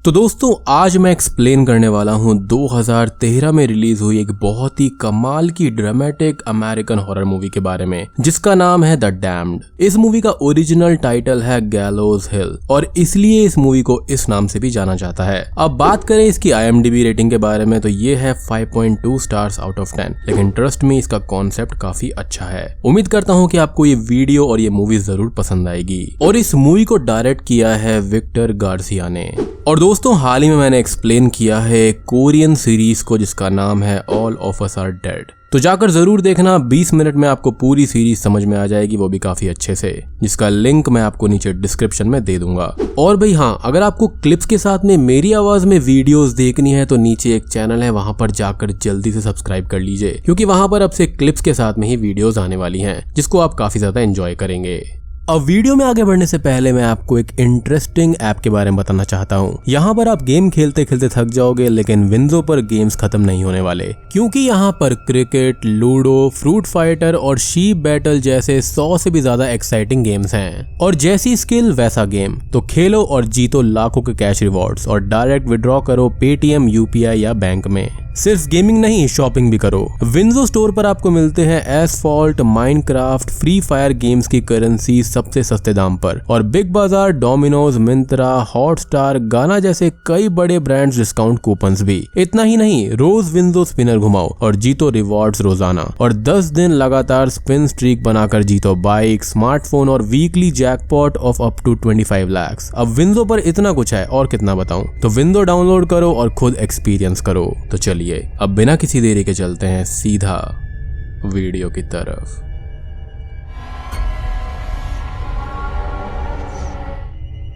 तो दोस्तों आज मैं एक्सप्लेन करने वाला हूँ 2013 में रिलीज हुई एक बहुत ही कमाल की ड्रामेटिक अमेरिकन हॉरर मूवी के बारे में जिसका नाम है द डैम्ड। इस मूवी का ओरिजिनल टाइटल है गैलोज हिल और इसलिए इस मूवी को इस नाम से भी जाना जाता है। अब बात करें इसकी IMDb रेटिंग के बारे में तो ये है 5.2 स्टार्स आउट ऑफ 10, लेकिन ट्रस्ट में इसका कॉन्सेप्ट काफी अच्छा है। उम्मीद करता हूँ कि आपको ये वीडियो और ये मूवी जरूर पसंद आएगी। और इस मूवी को डायरेक्ट किया है विक्टर गार्सिया ने। और दोस्तों हाल ही में मैंने एक्सप्लेन किया है कोरियन सीरीज को जिसका नाम है all of us are dead, तो जाकर जरूर देखना। 20 मिनट में आपको पूरी सीरीज समझ में आ जाएगी, वो भी काफी अच्छे से, जिसका लिंक मैं आपको नीचे डिस्क्रिप्शन में दे दूंगा। और भाई हाँ, अगर आपको क्लिप्स के साथ में मेरी आवाज में वीडियोस देखनी है तो नीचे एक चैनल है, वहां पर जाकर जल्दी से सब्सक्राइब कर लीजिए, क्योंकि वहां पर अब से क्लिप्स के साथ में ही वीडियोस आने वाली हैं जिसको आप काफी ज्यादा एंजॉय करेंगे। अब वीडियो में आगे बढ़ने से पहले मैं आपको एक इंटरेस्टिंग ऐप के बारे में बताना चाहता हूँ। यहाँ पर आप गेम खेलते खेलते थक जाओगे, लेकिन विंजो पर गेम्स खत्म नहीं होने वाले, क्योंकि यहाँ पर क्रिकेट, लूडो, फ्रूट फाइटर और शीप बैटल जैसे 100 से भी ज्यादा एक्साइटिंग गेम्स हैं। और जैसी स्किल वैसा गेम, तो खेलो और जीतो लाखों के कैश रिवॉर्ड्स और डायरेक्ट विड्रॉ करो पेटीएम, UPI या बैंक में। सिर्फ गेमिंग नहीं, शॉपिंग भी करो। विंजो स्टोर पर आपको मिलते हैं asphalt, Minecraft, free fire games की करेंसी सबसे सस्ते दाम पर, और बिग बाजार, डोमिनोज, मिंत्रा, हॉटस्टार, गाना जैसे कई बड़े ब्रांड्स डिस्काउंट कूपन्स भी। इतना ही नहीं, रोज विंजो स्पिनर घुमाओ और जीतो रिवॉर्ड्स रोजाना, और 10 दिन लगातार स्पिन स्ट्रीक बनाकर जीतो बाइक, स्मार्टफोन और weekly jackpot of up to 25 lakh. अब विंजो पर इतना कुछ है, और कितना बताऊं। तो विंजो डाउनलोड करो और खुद एक्सपीरियंस करो। तो चलिए अब बिना किसी देरी के चलते हैं सीधा वीडियो की तरफ।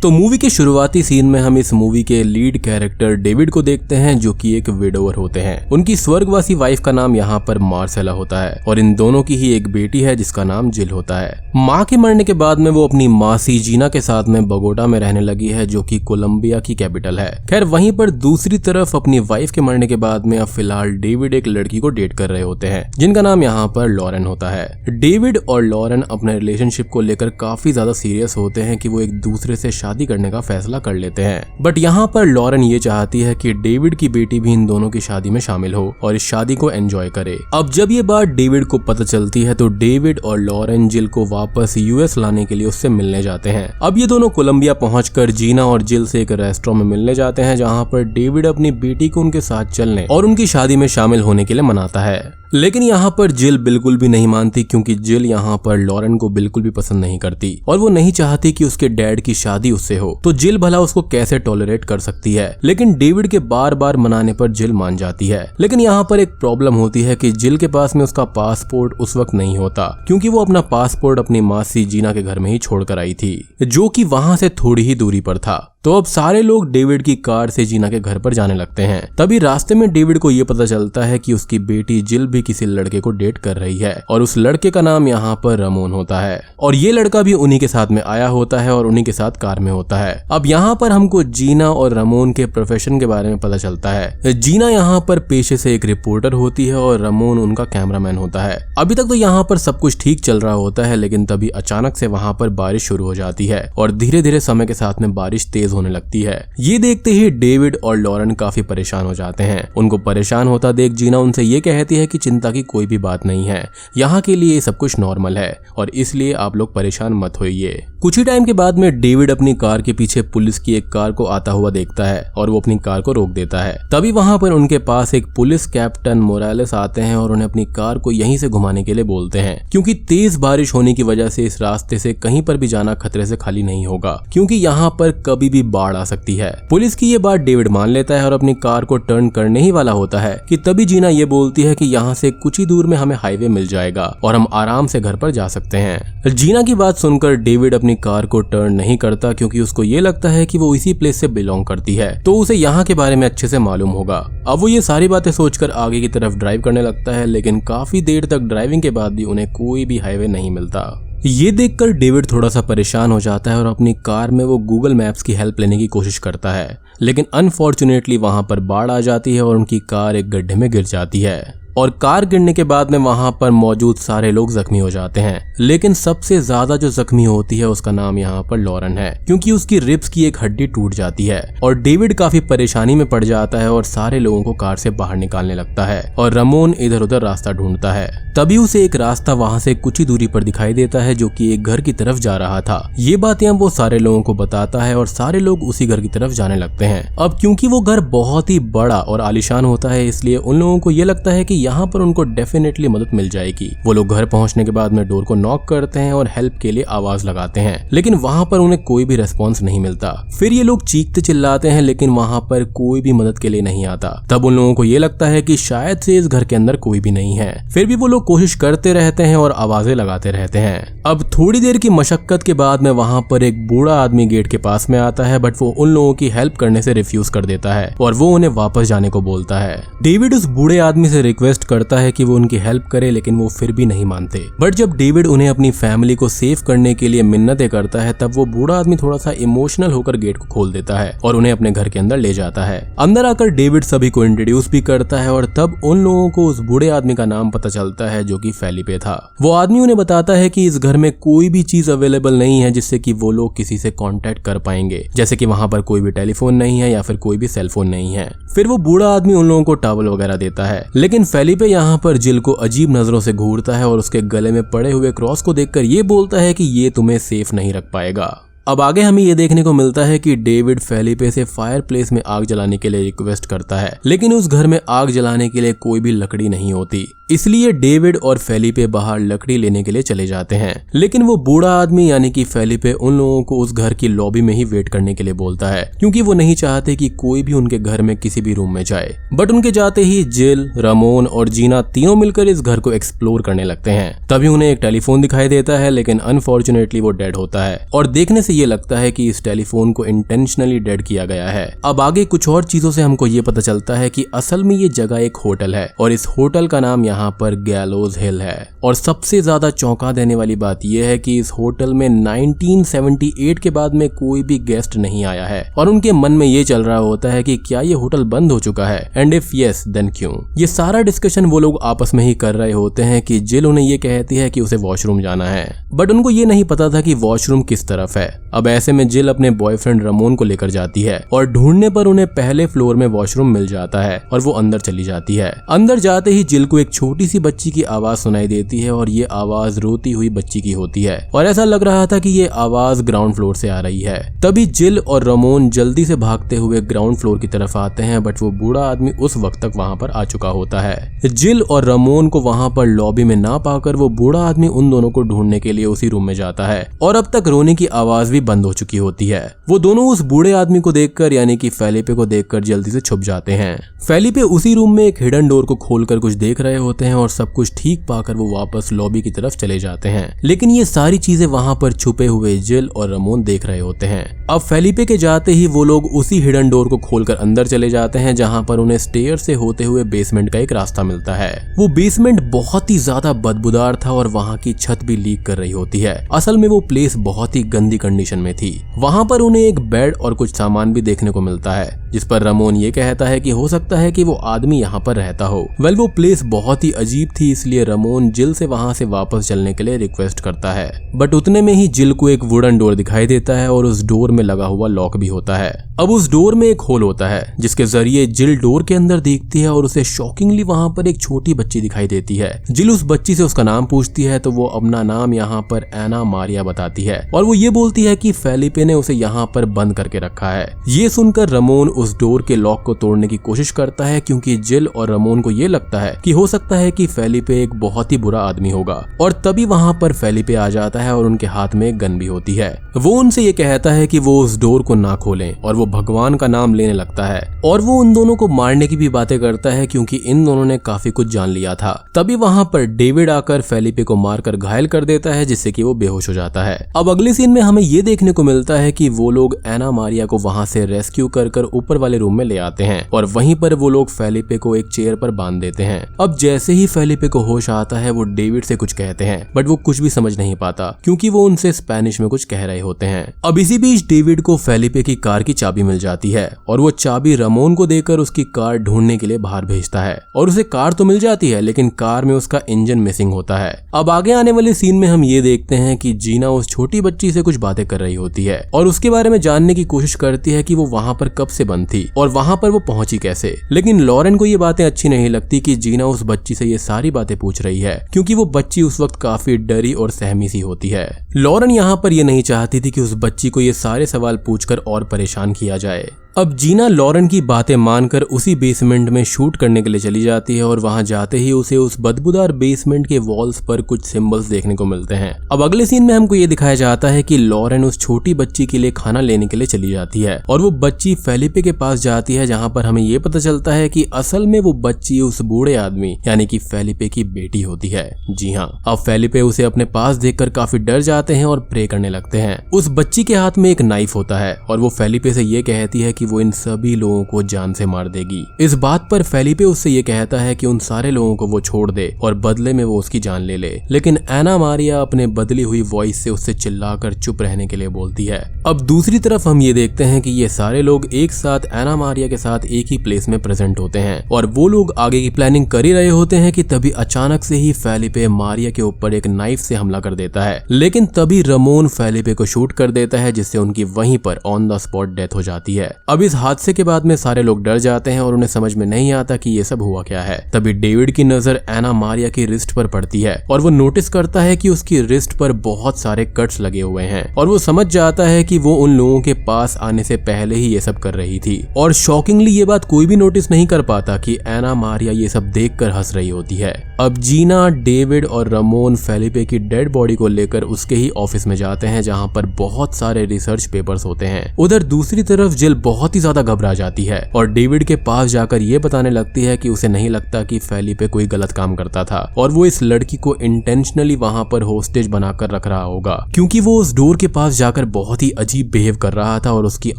तो मूवी के शुरुआती सीन में हम इस मूवी के लीड कैरेक्टर डेविड को देखते हैं, जो कि एक विडोवर होते हैं। उनकी स्वर्गवासी वाइफ का नाम यहाँ पर मार्सेला होता है और इन दोनों की ही एक बेटी है जिसका नाम जिल होता है। माँ के मरने के बाद में वो अपनी मासी जीना के साथ में बगोटा में रहने लगी है, जो कि कोलंबिया की कैपिटल है। खैर वहीं पर दूसरी तरफ अपनी वाइफ के मरने के बाद में अब फिलहाल डेविड एक लड़की को डेट कर रहे होते हैं जिनका नाम यहाँ पर लॉरेन होता है। डेविड और लॉरेन अपने रिलेशनशिप को लेकर काफी ज्यादा सीरियस होते हैं कि वो एक दूसरे से शादी करने का फैसला कर लेते हैं। बट यहाँ पर लॉरेन ये चाहती है कि डेविड की बेटी भी इन दोनों की शादी में शामिल हो और इस शादी को एंजॉय करे। अब जब ये बात डेविड को पता चलती है तो डेविड और लॉरेन जिल को वापस US लाने के लिए उससे मिलने जाते हैं। अब ये दोनों कोलंबिया पहुंचकर जीना और जिल से एक रेस्टोरेंट में मिलने जाते हैं, जहाँ पर डेविड अपनी बेटी को उनके साथ चलने और उनकी शादी में शामिल होने के लिए मनाता है। लेकिन यहाँ पर जिल बिल्कुल भी नहीं मानती, क्योंकि जिल यहाँ पर लॉरेन को बिल्कुल भी पसंद नहीं करती और वो नहीं चाहती कि उसके डैड की शादी उससे हो। तो जिल भला उसको कैसे टॉलरेट कर सकती है, लेकिन डेविड के बार बार मनाने पर जिल मान जाती है। लेकिन यहाँ पर एक प्रॉब्लम होती है कि जिल के पास में उसका पासपोर्ट उस वक्त नहीं होता, क्योंकि वो अपना पासपोर्ट अपनी मासी जीना के घर में ही छोड़ कर आई थी, जो कि वहां से थोड़ी ही दूरी पर था। तो अब सारे लोग डेविड की कार से जीना के घर पर जाने लगते हैं। तभी रास्ते में डेविड को ये पता चलता है कि उसकी बेटी जिल भी किसी लड़के को डेट कर रही है, और उस लड़के का नाम यहाँ पर रमोन होता है, और ये लड़का भी उन्हीं के साथ में आया होता है और उन्हीं के साथ कार में होता है। अब यहाँ पर हमको जीना और रमोन के प्रोफेशन के बारे में पता चलता है। जीना यहाँ पर पेशे से एक रिपोर्टर होती है और रमोन उनका कैमरामैन होता है। अभी तक तो यहाँ पर सब कुछ ठीक चल रहा होता है, लेकिन तभी अचानक से वहाँ पर बारिश शुरू हो जाती है और धीरे धीरे समय के साथ में बारिश तेज होने लगती है। ये देखते ही डेविड और लॉरेन काफी परेशान हो जाते हैं। उनको परेशान होता देख जीना उनसे ये कहती है कि चिंता की कोई भी बात नहीं है, यहाँ के लिए सब कुछ नॉर्मल है और इसलिए आप लोग परेशान मत होइए। कुछ ही टाइम के बाद में डेविड अपनी कार के पीछे पुलिस की एक कार को आता हुआ देखता है और वो अपनी कार को रोक देता है। तभी वहां पर उनके पास एक पुलिस कैप्टन मोरालेस आते हैं और उन्हें अपनी कार को यहीं से घुमाने के लिए बोलते हैं, क्योंकि तेज बारिश होने की वजह से इस रास्ते से कहीं पर भी जाना खतरे से खाली नहीं होगा, क्योंकि यहाँ पर कभी भी बाढ़ आ सकती है। पुलिस की ये बात डेविड मान लेता है और अपनी कार को टर्न करने ही वाला होता है कि तभी जीना ये बोलती है कि यहाँ से कुछ ही दूर में हमें हाईवे मिल जाएगा और हम आराम से घर पर जा सकते हैं। जीना की बात सुनकर डेविड अपनी कार को टर्न नहीं करता, क्योंकि उसको ये लगता है कि वो इसी प्लेस से बिलोंग करती है, तो उसे यहाँ के बारे में अच्छे से मालूम होगा। अब वो ये सारी बातें सोचकर आगे की तरफ ड्राइव करने लगता है, लेकिन काफी देर तक ड्राइविंग के बाद भी उन्हें कोई भी हाईवे नहीं मिलता। ये देखकर डेविड थोड़ा सा परेशान हो जाता है और अपनी कार में वो गूगल मैप्स की हेल्प लेने की कोशिश करता है, लेकिन अनफॉर्चुनेटली वहां पर बाढ़ आ जाती है और उनकी कार एक गड्ढे में गिर जाती है। और कार गिरने के बाद में वहां पर मौजूद सारे लोग जख्मी हो जाते हैं। लेकिन सबसे ज्यादा जो जख्मी होती है उसका नाम यहाँ पर लॉरेन है, क्योंकि उसकी रिब्स की एक हड्डी टूट जाती है और डेविड काफी परेशानी में पड़ जाता है और सारे लोगों को कार से बाहर निकालने लगता है और रमोन इधर उधर रास्ता ढूंढता है। तभी उसे एक रास्ता वहां से कुछ ही दूरी पर दिखाई देता है जो कि एक घर की तरफ जा रहा था। ये बातें वो सारे लोगों को बताता है और सारे लोग उसी घर की तरफ जाने लगते हैं। अब क्योंकि वो घर बहुत ही बड़ा और आलीशान होता है, इसलिए उन लोगों को ये लगता है कि यहाँ पर उनको डेफिनेटली मदद मिल जाएगी। वो लोग घर पहुंचने के बाद में डोर को नॉक करते हैं और हेल्प के लिए आवाज लगाते हैं, लेकिन वहां पर उन्हें कोई भी रेस्पॉन्स नहीं मिलता। फिर ये लोग चीखते चिल्लाते हैं, लेकिन वहां पर कोई भी मदद के लिए नहीं आता। तब उन लोगों को ये लगता है कि शायद से इस घर के अंदर कोई भी नहीं है। फिर भी वो लोग कोशिश करते रहते हैं और आवाजें लगाते रहते हैं। अब थोड़ी देर की मशक्कत के बाद में वहां पर एक बूढ़ा आदमी गेट के पास में आता है, बट वो उन लोगों की हेल्प करने से रिफ्यूज कर देता है और वो उन्हें वापस जाने को बोलता है। डेविड उस बूढ़े आदमी से रिक्वेस्ट करता है कि वो उनकी हेल्प करे, लेकिन वो फिर भी नहीं मानते। बट जब डेविड उन्हें अपनी फैमिली को सेव करने के लिए मिन्नतें करता है, तब वो बूढ़ा आदमी थोड़ा सा इमोशनल होकर गेट को खोल देता है और उन्हें अपने घर के अंदर ले जाता है। अंदर आकर डेविड सभी को इंट्रोड्यूस भी करता है और तब उन लोगों को उस बूढ़े आदमी का नाम पता चलता है जो कि फेलिपे था। वो आदमी उन्हें बताता है कि इस घर में कोई भी चीज अवेलेबल नहीं है जिससे कि वो लोग किसी से कांटेक्ट कर पाएंगे, जैसे कि वहां पर कोई भी टेलीफोन नहीं है या फिर कोई भी सेलफोन नहीं है। फिर वो बूढ़ा आदमी उन लोगों को टॉवल वगैरह देता है, लेकिन फेलिपे यहाँ पर जिल को अजीब नजरों से घूरता है और उसके गले में पड़े हुए क्रॉस को देखकर ये बोलता है कि ये तुम्हें सेफ नहीं रख पाएगा। अब आगे हमें ये देखने को मिलता है कि डेविड फेलिपे से फायर प्लेस में आग जलाने के लिए रिक्वेस्ट करता है, लेकिन उस घर में आग जलाने के लिए कोई भी लकड़ी नहीं होती। इसलिए डेविड और फेलिपे बाहर लकड़ी लेने के लिए चले जाते हैं, लेकिन वो बूढ़ा आदमी यानी कि फेलिपे उन लोगों को उस घर की लॉबी में ही वेट करने के लिए बोलता है, क्योंकि वो नहीं चाहते कि कोई भी उनके घर में किसी भी रूम में जाए। बट उनके जाते ही जिल, रमोन और जीना तीनों मिलकर इस घर को एक्सप्लोर करने लगते हैं। तभी उन्हें एक टेलीफोन दिखाई देता है, लेकिन अनफॉर्चुनेटली वो डेड होता है और देखने से ये लगता है कि इस टेलीफोन को इंटेंशनली डेड किया गया है। अब आगे कुछ और चीजों से हमको ये पता चलता है कि असल में ये जगह एक होटल है और इस होटल का नाम यहाँ पर गैलोज हिल है। और सबसे ज्यादा चौंका देने वाली बात यह है कि इस होटल में 1978 के बाद में कोई भी गेस्ट नहीं आया है और उनके मन में ये चल रहा होता है कि क्या ये होटल बंद हो चुका है, एंड इफ यस देन क्यों। ये सारा डिस्कशन वो लोग आपस में ही कर रहे होते हैं कि जिल उन्हें ये कहती है कि उसे वॉशरूम जाना है, बट उनको ये नहीं पता था कि वॉशरूम किस तरफ है। अब ऐसे में जिल अपने बॉयफ्रेंड रमोन को लेकर जाती है और ढूंढने पर उन्हें पहले फ्लोर में वॉशरूम मिल जाता है और वो अंदर चली जाती है। अंदर जाते ही जिल को एक छोटी सी बच्ची की आवाज सुनाई देती है और ये आवाज रोती हुई बच्ची की होती है और ऐसा लग रहा था कि ये आवाज ग्राउंड फ्लोर से आ रही है। तभी जिल और रमोन जल्दी से भागते हुए ग्राउंड फ्लोर की तरफ आते हैं, बट वो बूढ़ा आदमी उस वक्त तक वहां पर आ चुका होता है। जिल और रमोन को वहां पर लॉबी में ना पाकर वो बूढ़ा आदमी उन दोनों को ढूंढने के लिए उसी रूम में जाता है और अब तक रोने की आवाज भी बंद हो चुकी होती है। वो दोनों उस बूढ़े आदमी को देखकर यानी कि फेलिपे को देखकर जल्दी से छुप जाते हैं। फेलिपे उसी रूम में एक हिडन डोर को खोलकर कुछ देख रहे होते हैं और सब कुछ ठीक पाकर वो वापस लॉबी की तरफ चले जाते हैं, लेकिन ये सारी चीजें वहां पर छुपे हुए जिल और रमोन देख रहे होते हैं। अब फेलिपे के जाते ही वो लोग उसी हिडन डोर को खोलकर अंदर चले जाते हैं, जहां पर उन्हें स्टेयर से होते हुए बेसमेंट का एक रास्ता मिलता है। वो बेसमेंट बहुत ही ज्यादा बदबूदार था और वहां की छत भी लीक कर रही होती है। असल में वो प्लेस बहुत ही गंदी कंडीशन में थी। वहां पर उन्हें एक बेड और कुछ सामान भी देखने को मिलता है, जिस पर रमोन ये कहता है कि हो सकता है कि वो आदमी यहाँ पर रहता हो। वेल वो प्लेस बहुत ही अजीब थी, इसलिए रमोन जिल से वहां से वापस चलने के लिए रिक्वेस्ट करता है, बट उतने में ही जिल को एक वुडन डोर दिखाई देता है और उस डोर में लगा हुआ लॉक भी होता है। अब उस डोर में एक होल होता है जिसके जरिए जिल डोर के अंदर देखती है और उसे शॉकिंगली वहां पर एक छोटी बच्ची दिखाई देती है। जिल उस बच्ची से उसका नाम पूछती है तो वो अपना नाम यहाँ पर एना मारिया बताती है और वो ये बोलती है कि फेलिपे ने उसे यहाँ पर बंद करके रखा है। ये सुनकर रमोन उस डोर के लॉक को तोड़ने की कोशिश करता है, क्योंकि जिल और रमोन को ये लगता है कि हो सकता है कि फेलिपे एक बहुत ही बुरा आदमी होगा। और तभी वहां पर फेलिपे आ जाता है और उनके हाथ में एक गन भी होती है। वो उनसे ये कहता है कि वो उस डोर को ना खोलें और वो भगवान का नाम लेने लगता है और वो उन दोनों को मारने की भी बातें करता है, क्योंकि इन दोनों ने काफी कुछ जान लिया था। तभी वहां पर डेविड आकर फेलिपे को मारकर घायल कर देता है, जिससे कि वो बेहोश हो जाता है। अब अगले सीन में हमें ये देखने को मिलता है कि वो लोग एना मारिया को वहां से रेस्क्यू कर ऊपर ऊपर वाले रूम में ले आते हैं और वहीं पर वो लोग फेलिपे को एक चेयर पर बांध देते हैं। अब जैसे ही फेलिपे को होश आता है वो डेविड से कुछ कहते हैं, बट वो कुछ भी समझ नहीं पाता क्योंकि वो उनसे स्पेनिश में कुछ कह रहे होते हैं। अब इसी बीच डेविड को फेलिपे की कार की चाबी मिल जाती है और वो चाबी रमोन को देकर उसकी कार ढूंढने के लिए बाहर भेजता है और उसे कार तो मिल जाती है लेकिन कार में उसका इंजन मिसिंग होता है। अब आगे आने वाले सीन में हम ये देखते हैं कि जीना उस छोटी बच्ची से कुछ बातें कर रही होती है और उसके बारे में जानने की कोशिश करती है कि वो वहाँ पर कब से बंद थी और वहाँ पर वो पहुंची कैसे। लेकिन लॉरेन को ये बातें अच्छी नहीं लगती कि जीना उस बच्ची से ये सारी बातें पूछ रही है क्योंकि वो बच्ची उस वक्त काफी डरी और सहमी सी होती है। लॉरेन यहाँ पर ये नहीं चाहती थी कि उस बच्ची को ये सारे सवाल पूछकर और परेशान किया जाए। अब जीना लॉरेन की बातें मानकर उसी बेसमेंट में शूट करने के लिए चली जाती है और वहां जाते ही उसे उस बदबूदार बेसमेंट के वॉल्स पर कुछ सिंबल्स देखने को मिलते हैं। अब अगले सीन में हमको ये दिखाया जाता है कि लॉरेन उस छोटी बच्ची के लिए खाना लेने के लिए चली जाती है और वो बच्ची फेलिपे के पास जाती है जहां पर हमें ये पता चलता है कि असल में वो बच्ची उस बूढ़े आदमी यानी कि फेलिपे की बेटी होती है। जी हाँ, अब फेलिपे उसे अपने पास देखकर काफी डर जाते हैं और प्रे करने लगते हैं। उस बच्ची के हाथ में एक नाइफ होता है और वो फेलिपे से ये कहती है कि वो इन सभी लोगों को जान से मार देगी। इस बात पर फेलिपे उससे ये कहता है कि उन सारे लोगों को वो छोड़ दे और बदले में वो उसकी जान ले ले। लेकिन एना मारिया अपने बदली हुई वॉइस से उससे चिल्लाकर चुप रहने के लिए बोलती है। अब दूसरी तरफ हम ये देखते हैं कि ये सारे लोग एक साथ एना मारिया के साथ एक ही प्लेस में प्रेजेंट होते हैं और वो लोग आगे की प्लानिंग कर ही रहे होते हैं कि तभी अचानक से ही फेलिपे मारिया के ऊपर एक नाइफ से हमला कर देता है। लेकिन तभी रमोन फेलिपे को शूट कर देता है जिससे उनकी वहीं पर ऑन द स्पॉट डेथ हो जाती है। अब इस हादसे के बाद में सारे लोग डर जाते हैं और उन्हें समझ में नहीं आता कि ये सब हुआ क्या है। तभी डेविड की नजर एना मारिया की रिस्ट पर पड़ती है और वो नोटिस करता है कि उसकी रिस्ट पर बहुत सारे कट्स लगे हुए हैं और वो समझ जाता है कि वो उन लोगों के पास आने से पहले ही ये सब कर रही थी। और शॉकिंगली ये बात कोई भी नोटिस नहीं कर पाता कि एना मारिया ये सब देखकर हंस रही होती है। अब जीना, डेविड और रमोन फेलिपे की डेड बॉडी को लेकर उसके ही ऑफिस में जाते हैं जहाँ पर बहुत सारे रिसर्च पेपर्स होते हैं। उधर दूसरी तरफ जिल बहुत ही ज्यादा घबरा जाती है और डेविड के पास जाकर ये बताने लगती है कि उसे नहीं लगता कि फेलिपे कोई गलत काम करता था और वो इस लड़की को इंटेंशनली वहां पर होस्टेज बनाकर रख रहा होगा क्योंकि वो उस डोर के पास जाकर बहुत ही अजीब बिहेव कर रहा था और उसकी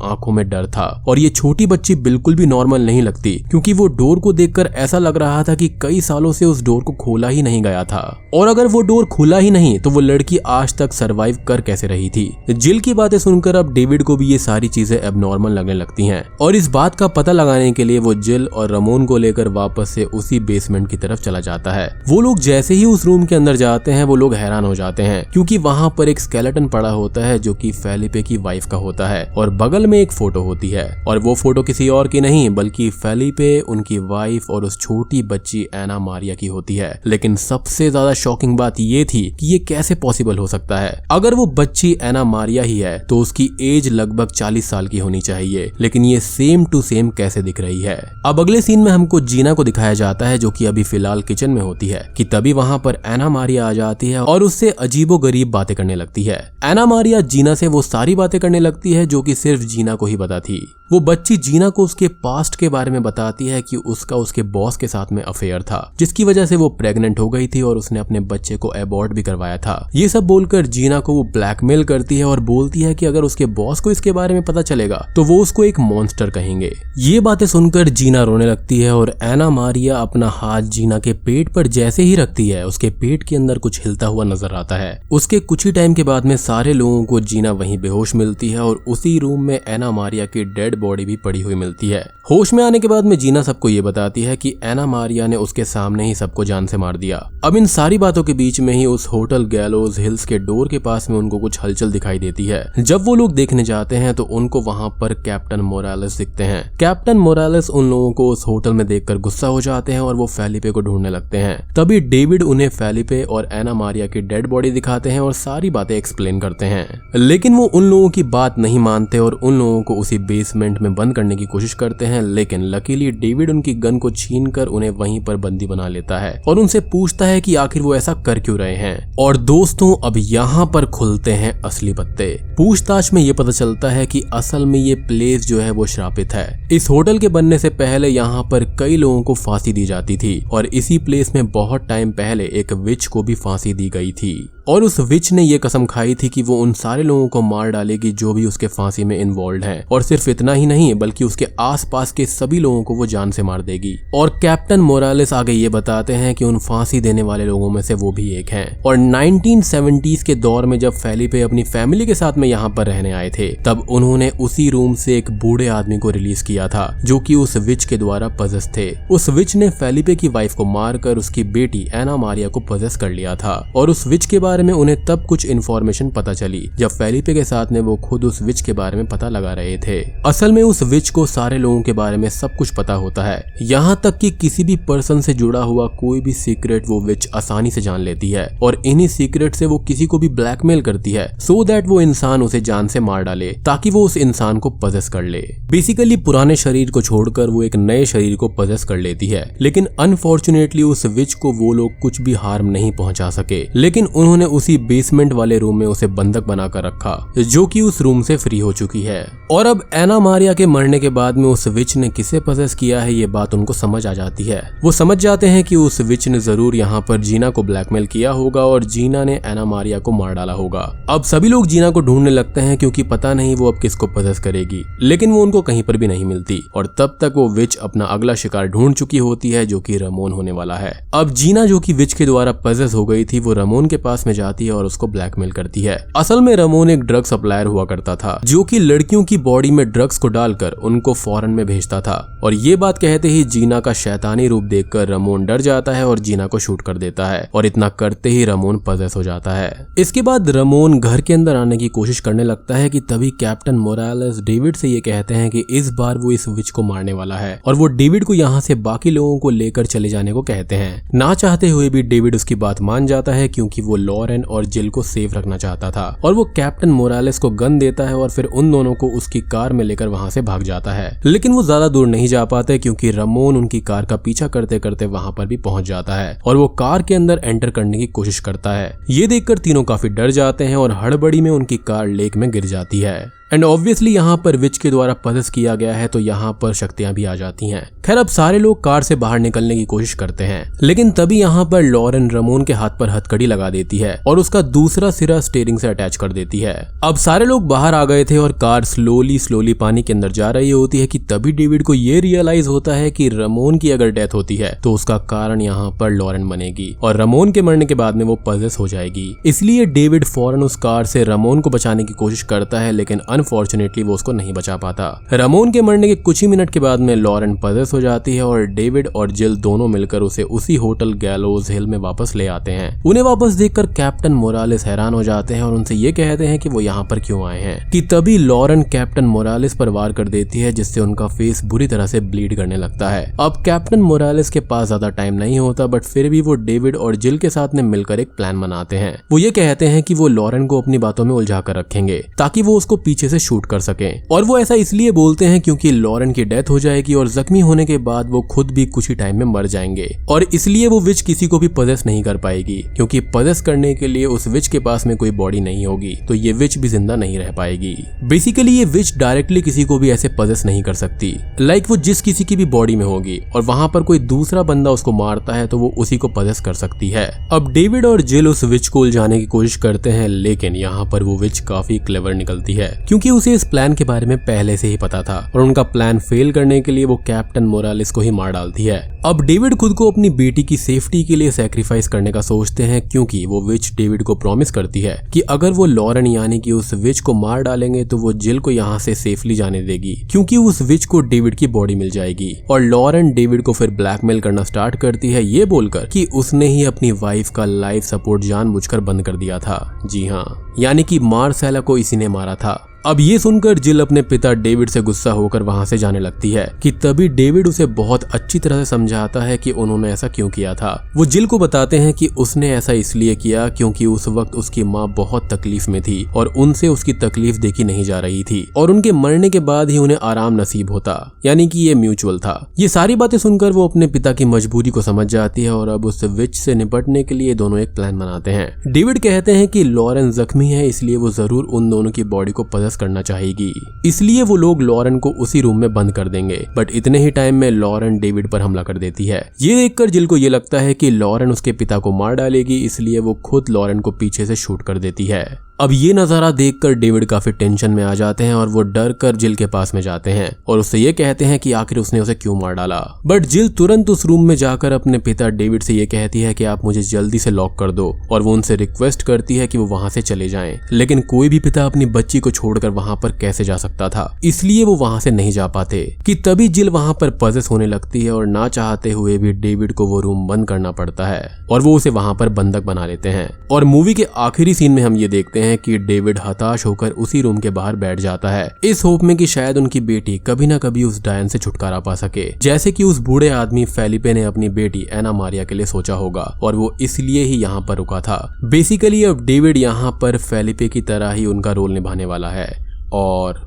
आंखों में डर था। और ये छोटी बच्ची बिल्कुल भी नॉर्मल नहीं लगती क्योंकि वो डोर को देखकर ऐसा लग रहा था कि कई सालों से उस डोर को खोला ही नहीं गया था और अगर वो डोर खुला ही नहीं तो वो लड़की आज तक सरवाइव कर कैसे रही थी। जिल की बातें सुनकर अब डेविड को भी ये सारी चीजें एबनॉर्मल लगने लगती हैं और इस बात का पता लगाने के लिए वो जिल और रमोन को लेकर वापस से उसी बेसमेंट की तरफ चला जाता है। वो लोग जैसे ही उस रूम के अंदर जाते हैं वो लोग हैरान हो जाते हैं क्योंकि वहां पर एक स्केलेटन पड़ा होता है जो कि फेलिपे की वाइफ का होता है और बगल में एक फोटो होती है और वो फोटो किसी और की नहीं बल्कि फेलिपे, उनकी वाइफ और उस छोटी बच्ची एना मारिया की होती है। लेकिन सबसे ज्यादा शॉकिंग बात ये थी कि ये कैसे पॉसिबल हो सकता है। अगर वो बच्ची एना मारिया ही है तो उसकी एज लगभग 40 साल की होनी चाहिए, लेकिन ये सेम टू सेम कैसे दिख रही है। अब अगले सीन में हमको जीना को दिखाया जाता है जो कि अभी फिलहाल किचन में होती है कि तभी वहां पर एना मारिया आ जाती है और उससे अजीबोगरीब बातें करने लगती है। एना मारिया जीना से वो सारी बातें करने लगती है जो कि सिर्फ जीना को ही पता थी। वो बच्ची जीना को उसके पास्ट के बारे में बताती है कि उसका उसके बॉस के साथ में अफेयर था जिसकी वजह से वो प्रेग्नेंट हो गई थी और उसने अपने बच्चे को एबॉर्ट भी करवाया था। ये सब बोलकर जीना को वो ब्लैकमेल करती है और बोलती है कि अगर उसके बॉस को इसके बारे में पता चलेगा तो वो उसको एक मॉन्स्टर कहेंगे। ये बातें सुनकर जीना रोने लगती है और एना मारिया अपना हाथ जीना के पेट पर जैसे ही रखती है उसके पेट के अंदर कुछ हिलता हुआ नजर आता है। उसके कुछ ही टाइम के बाद में सारे लोगों को जीना वहीं बेहोश मिलती है और उसी रूम में एना मारिया की डेड बॉडी भी पड़ी हुई मिलती है। होश में आने के बाद में जीना सबको ये बताती है कि एना मारिया ने उसके सामने ही सबको जान से मार दिया। अब इन सारी बातों के बीच में ही उस होटल गैलोज हिल्स के डोर के पास में उनको कुछ हलचल दिखाई देती है। जब वो लोग देखने जाते हैं तो उनको वहां पर कैप्टन मोरालेस दिखते हैं। कैप्टन मोरालेस उन लोगों को उस होटल में देखकर गुस्सा हो जाते हैं और वो फेलिपे को ढूंढने लगते हैं। तभी डेविड उन्हें फेलिपे और एना मारिया की डेड बॉडी दिखाते हैं और सारी बातें एक्सप्लेन करते हैं, लेकिन वो उन लोगों की बात नहीं मानते और उन लोगों को उसी बेसमेंट में बंद करने की कोशिश करते हैं। लेकिन लकीली डेविड उनकी गन को छीनकर उन्हें वहीं पर बंदी बना लेता है और उनसे पूछता है कि आखिर वो ऐसा कर क्यों रहे हैं। और दोस्तों अब यहाँ पर खुलते हैं असली पत्ते। पूछताछ में ये पता चलता है कि असल में ये प्लेस जो है वो श्रापित है। इस होटल के बनने से पहले यहाँ पर कई लोगों को फांसी दी जाती थी और इसी प्लेस में बहुत टाइम पहले एक विच को भी फांसी दी गई थी। और उस विच ने ये कसम खाई थी कि वो उन सारे लोगों को मार डालेगी जो भी उसके फांसी में इन्वॉल्व हैं, और सिर्फ इतना ही नहीं बल्कि उसके आसपास के सभी लोगों को वो जान से मार देगी। और कैप्टन मोरालेस आगे ये बताते हैं कि उन फांसी देने वाले लोगों में से वो भी एक हैं। और 1970s के दौर में जब फेलिपे अपनी फैमिली के साथ में यहाँ पर रहने आए थे, तब उन्होंने उसी रूम से एक बूढ़े आदमी को रिलीज किया था जो कि उस विच के द्वारा पजेस थे। उस विच ने फेलिपे की वाइफ को मारकर उसकी बेटी एना मारिया को पजेस कर लिया था। और उस विच के बारे में उन्हें तब कुछ इन्फॉर्मेशन पता चली जब फेलिपे के साथ में वो खुद उस विच के बारे में पता लगा रहे थे। असल में उस विच को सारे लोगों के बारे में सब कुछ पता होता है, यहाँ तक कि किसी भी पर्सन से जुड़ा हुआ कोई भी सीक्रेट वो विच आसानी से जान लेती है, और इन्हीं सीक्रेट से वो किसी को भी ब्लैकमेल करती है सो दैट वो इंसान उसे जान से मार डाले ताकि वो उस इंसान को पजेस कर ले। बेसिकली पुराने शरीर को छोड़कर वो एक नए शरीर को पजेस कर लेती है, लेकिन अनफॉर्चुनेटली उस विच को वो लोग कुछ भी हार्म नहीं पहुंचा सके। लेकिन उन्होंने उसी बेसमेंट वाले रूम में उसे बंधक बनाकर रखा जो कि उस रूम से फ्री हो चुकी है। और अब एना मारिया के मरने के बाद में उस विच ने किसे पजेस किया है ये बात उनको समझ आ जाती है। वो समझ जाते हैं कि उस विच ने जरूर यहाँ पर जीना को ब्लैकमेल किया होगा और जीना ने एना मारिया को मार डाला होगा। अब सभी लोग जीना को ढूंढने लगते हैं क्योंकि पता नहीं वो अब किसको पजेस करेगी, लेकिन वो उनको कहीं पर भी नहीं मिलती। और तब तक वो विच अपना अगला शिकार ढूंढ चुकी होती है जो कि रमोन होने वाला है। अब जीना जो कि विच के द्वारा पजेस हो गई थी वो रमोन के पास में जाती है और उसको ब्लैकमेल करती है। असल में रमोन एक ड्रग सप्लायर हुआ करता था जो कि लड़कियों की बॉडी में ड्रग्स को डालकर उनको फॉरेन में भेजता था। और ये बात कहते ही जीना का शैतानी रूप देखकर रमोन डर जाता है और जीना को शूट कर देता है, और इतना करते ही रमोन पजेस हो जाता है। इसके बाद रमोन घर के अंदर आने की कोशिश करने लगता है कि तभी कैप्टन मोरालेस डेविड से ये कहते हैं कि इस बार वो इस विच को मारने वाला है, और वो डेविड को यहाँ से बाकी लोगों को लेकर चले जाने को कहते हैं। ना चाहते हुए भी डेविड उसकी बात मान जाता है क्योंकि वो लॉरेन और जिल को सेफ रखना चाहता था। और वो कैप्टन मोरालेस को गन देता है और फिर उन दोनों को उसकी कार में लेकर वहां से भाग जाता है। लेकिन वो ज्यादा दूर नहीं जा पाते क्योंकि रमोन उनकी कार का पीछा करते करते वहां पर भी पहुंच जाता है और वो कार के अंदर एंटर करने की कोशिश करता है। ये देखकर तीनों काफी डर जाते हैं और हड़बड़ी में उनकी कार लेक में गिर जाती है। एंड ऑब्वियसली यहाँ पर विच के द्वारा पजेस किया गया है तो यहाँ पर शक्तियां भी आ जाती हैं। खैर अब सारे लोग कार से बाहर निकलने की कोशिश करते हैं, लेकिन तभी यहाँ पर लॉरेन रमोन के हाथ पर हथकड़ी लगा देती है और उसका दूसरा सिरा स्टीयरिंग से अटैच कर देती है। अब सारे लोग बाहर आ गए थे और कार स्लोली पानी के अंदर जा रही होती है कि तभी डेविड को ये रियलाइज होता है कि रमोन की अगर डेथ होती है तो उसका कारण यहाँ पर लॉरेन बनेगी और रमोन के मरने के बाद में वो पजेस हो जाएगी। इसलिए डेविड फौरन उस कार से रमोन को बचाने की कोशिश करता है, लेकिन अनफॉर्चुनेटली वो उसको नहीं बचा पाता। रमोन के मरने के कुछ ही मिनट के बाद में लॉरेन पजेस हो जाती है और डेविड और जिल दोनों मिलकर उसे उसी होटल गैलोज हिल में वापस ले आते हैं। उन्हें वापस देखकर कैप्टन मोरालेस हैरान हो जाते हैं और उनसे ये कहते हैं कि वो यहाँ पर क्यों आए हैं। कि तभी लॉरेन कैप्टन मोरालेस पर वार कर देती है जिससे उनका फेस बुरी तरह से ब्लीड करने लगता है। अब कैप्टन मोरालेस के पास ज्यादा टाइम नहीं होता, बट फिर भी वो डेविड और जिल के साथ में मिलकर एक प्लान बनाते हैं। वो ये कहते हैं कि वो लॉरेन को अपनी बातों में उलझा कर रखेंगे ताकि वो उसको पीछे से शूट कर सके। और वो ऐसा इसलिए बोलते हैं क्योंकि लॉरेन की डेथ हो जाएगी और जख्मी होने के बाद वो खुद भी कुछ ही टाइम में मर जाएंगे और इसलिए वो विच किसी को भी पजेस नहीं कर पाएगी क्योंकि पजेस करने के लिए उस विच के पास में कोई बॉडी नहीं होगी, तो ये विच भी जिंदा नहीं रह पाएगी। बेसिकली ये विच डायरेक्टली किसी को भी ऐसे पजेस नहीं कर सकती। लाइक वो जिस किसी की भी बॉडी में होगी और वहां पर कोई दूसरा बंदा उसको मारता है तो वो उसी को पजेस कर सकती है। अब डेविड और जिल उस विच को उलझाने की कोशिश करते हैं, लेकिन यहाँ पर वो विच काफी क्लेवर निकलती है क्योंकि उसे इस प्लान के बारे में पहले से ही पता था और उनका प्लान फेल करने के लिए वो कैप्टन मोरालेस को ही मार डालती है। अब डेविड खुद को अपनी बेटी की सेफ्टी के लिए सैक्रिफाइस करने का सोचते हैं क्योंकि वो विच डेविड को प्रॉमिस करती है कि अगर वो लॉरेन यानी कि उस विच को मार डालेंगे तो वो जिल को यहाँ से सेफली जाने देगी क्योंकि उस विच को डेविड की बॉडी मिल जाएगी। और लॉरेन डेविड को फिर ब्लैकमेल करना स्टार्ट करती है ये बोलकर कि उसने ही अपनी वाइफ का लाइफ सपोर्ट जानबूझकर बंद कर दिया था। जी हाँ, यानी कि मार्सेला को इसी ने मारा था। अब ये सुनकर जिल अपने पिता डेविड से गुस्सा होकर वहां से जाने लगती है कि तभी डेविड उसे बहुत अच्छी तरह से समझाता है कि उन्होंने ऐसा क्यों किया था। वो जिल को बताते हैं कि उसने ऐसा इसलिए किया क्योंकि उस वक्त उसकी माँ बहुत तकलीफ में थी और उनसे उसकी तकलीफ देखी नहीं जा रही थी और उनके मरने के बाद ही उन्हें आराम नसीब होता, यानी कि ये म्यूचुअल था। ये सारी बातें सुनकर वो अपने पिता की मजबूरी को समझ जाती है और अब उस विच से निपटने के लिए दोनों एक प्लान बनाते हैं। डेविड कहते हैं कि लॉरेन जख्मी है इसलिए वो जरूर उन दोनों की बॉडी को पजेस वापस करना चाहेगी। इसलिए वो लोग लॉरेन को उसी रूम में बंद कर देंगे, बट इतने ही टाइम में लॉरेन डेविड पर हमला कर देती है। ये देखकर जिल को ये लगता है कि लॉरेन उसके पिता को मार डालेगी, इसलिए वो खुद लॉरेन को पीछे से शूट कर देती है। अब ये नजारा देखकर डेविड काफी टेंशन में आ जाते हैं और वो डर कर जिल के पास में जाते हैं और उससे ये कहते हैं कि आखिर उसने उसे क्यों मार डाला। बट जिल तुरंत उस रूम में जाकर अपने पिता डेविड से ये कहती है कि आप मुझे जल्दी से लॉक कर दो, और वो उनसे रिक्वेस्ट करती है कि वो वहां से चले जाएं। लेकिन कोई भी पिता अपनी बच्ची को छोड़कर वहां पर कैसे जा सकता था, इसलिए वो वहां से नहीं जा पाते कि तभी जिल वहां पर पजेस होने लगती है और ना चाहते हुए भी डेविड को वो रूम बंद करना पड़ता है और वो उसे वहां पर बंधक बना लेते हैं। और मूवी के आखिरी सीन में हम ये देखते हैं कि डेविड हताश होकर उसी रूम के बाहर बैठ जाता है, इस होप में कि शायद उनकी बेटी कभी ना कभी उस डायन से छुटकारा पा सके, जैसे कि उस बूढ़े आदमी फेलिपे ने अपनी बेटी एना मारिया के लिए सोचा होगा और वो इसलिए ही यहाँ पर रुका था। बेसिकली अब डेविड यहाँ पर फेलिपे की तरह ही उनका रोल निभाने वाला है और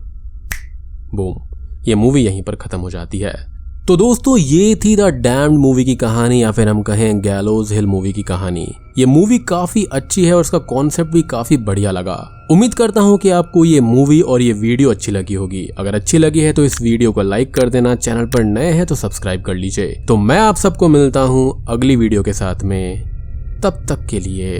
बूम, ये मूवी यहीं पर खत्म हो जाती है। तो दोस्तों ये थी द डैम्ड मूवी की कहानी, या फिर हम कहें गैलोज हिल मूवी की कहानी। ये मूवी काफी अच्छी है और उसका कॉन्सेप्ट भी काफी बढ़िया लगा। उम्मीद करता हूँ कि आपको ये मूवी और ये वीडियो अच्छी लगी होगी। अगर अच्छी लगी है तो इस वीडियो को लाइक कर देना, चैनल पर नए हैं तो सब्सक्राइब कर लीजिए। तो मैं आप सबको मिलता हूँ अगली वीडियो के साथ में, तब तक के लिए